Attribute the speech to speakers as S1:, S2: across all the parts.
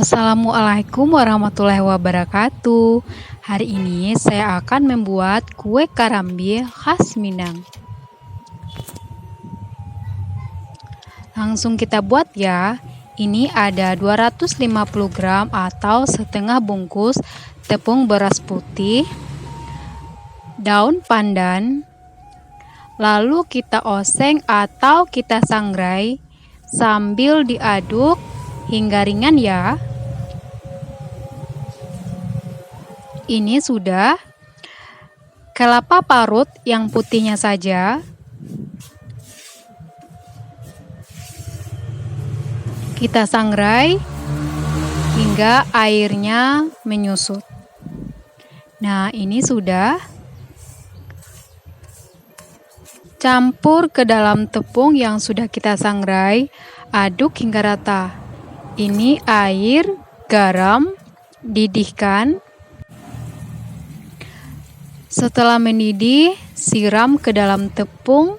S1: Assalamualaikum warahmatullahi wabarakatuh. Hari ini saya akan membuat kue karambi khas Minang. Langsung kita buat ya. Ini ada 250 gram atau setengah bungkus tepung beras putih, daun pandan, lalu kita oseng atau kita sangrai sambil diaduk hingga ringan ya. Ini sudah kelapa parut yang putihnya saja. Kita sangrai hingga airnya menyusut. Nah, ini sudah. Campur ke dalam tepung yang sudah kita sangrai, aduk hingga rata. Ini air, garam, didihkan. Setelah mendidih, siram ke dalam tepung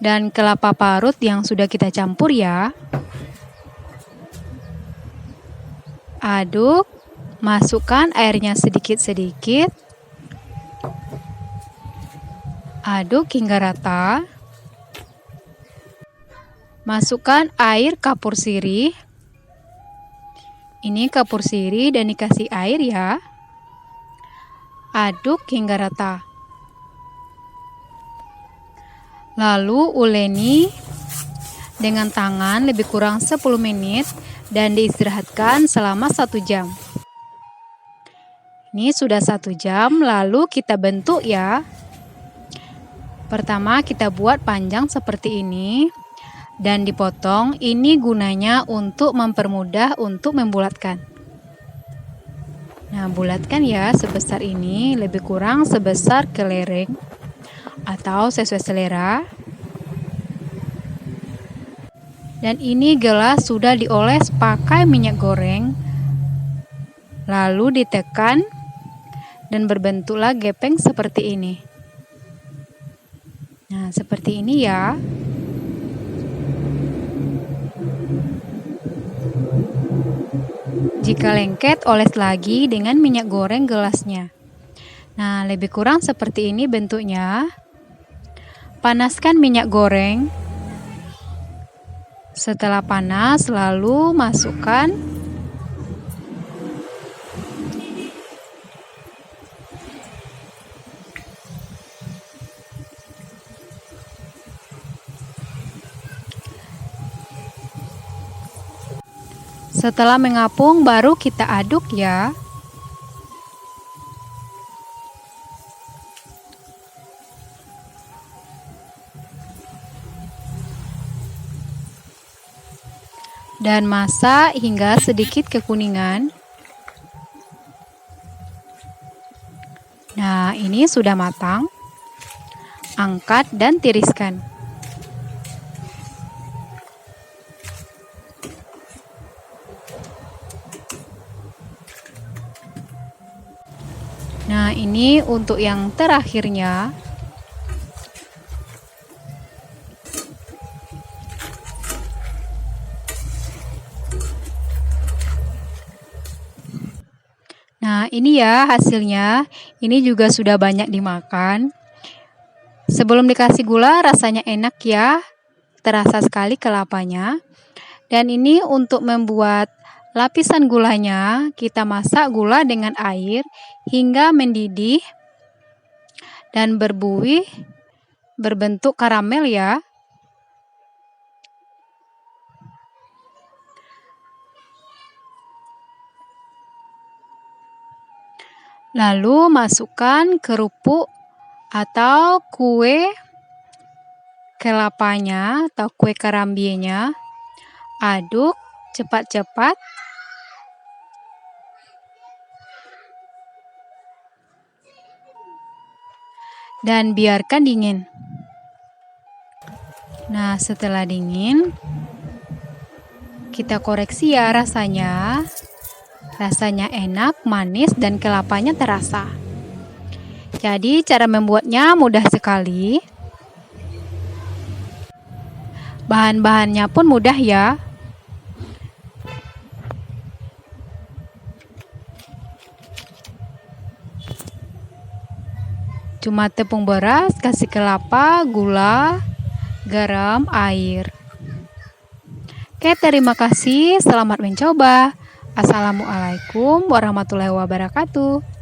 S1: dan kelapa parut yang sudah kita campur ya. Aduk, masukkan airnya sedikit-sedikit. Aduk hingga rata. Masukkan air kapur sirih. Ini kapur sirih dan dikasih air ya. Aduk hingga rata. Lalu uleni dengan tangan lebih kurang 10 menit dan diistirahatkan selama 1 jam. Ini sudah 1 jam, lalu kita bentuk ya. Pertama kita buat panjang seperti ini dan dipotong. Ini gunanya untuk mempermudah untuk membulatkan. Nah, bulatkan ya sebesar ini, lebih kurang sebesar kelereng atau sesuai selera. Dan ini gelas sudah dioles pakai minyak goreng. Lalu ditekan dan berbentuklah gepeng seperti ini. Nah, seperti ini ya. Jika lengket, oles lagi dengan minyak goreng gelasnya. Nah, lebih kurang seperti ini bentuknya. Panaskan minyak goreng. Setelah panas, lalu masukkan setelah mengapung baru kita aduk ya. Dan masak hingga sedikit kekuningan. Nah, ini sudah matang. Angkat dan tiriskan. Nah, ini untuk yang terakhirnya. Nah, ini ya hasilnya. Ini juga sudah banyak dimakan. Sebelum dikasih gula, rasanya enak ya. Terasa sekali kelapanya. Dan ini untuk membuat lapisan gulanya, kita masak gula dengan air hingga mendidih dan berbuih berbentuk karamel ya. Lalu masukkan kerupuk atau kue kelapanya atau kue karambinya. Aduk cepat-cepat. Dan biarkan dingin. Nah, setelah dingin, kita koreksi ya rasanya. Rasanya enak, manis, dan kelapanya terasa. Jadi cara membuatnya mudah sekali. Bahan-bahannya pun mudah ya. Cuma tepung beras, kasih kelapa, gula, garam, air. Oke, terima kasih. Selamat mencoba. Assalamualaikum warahmatullahi wabarakatuh.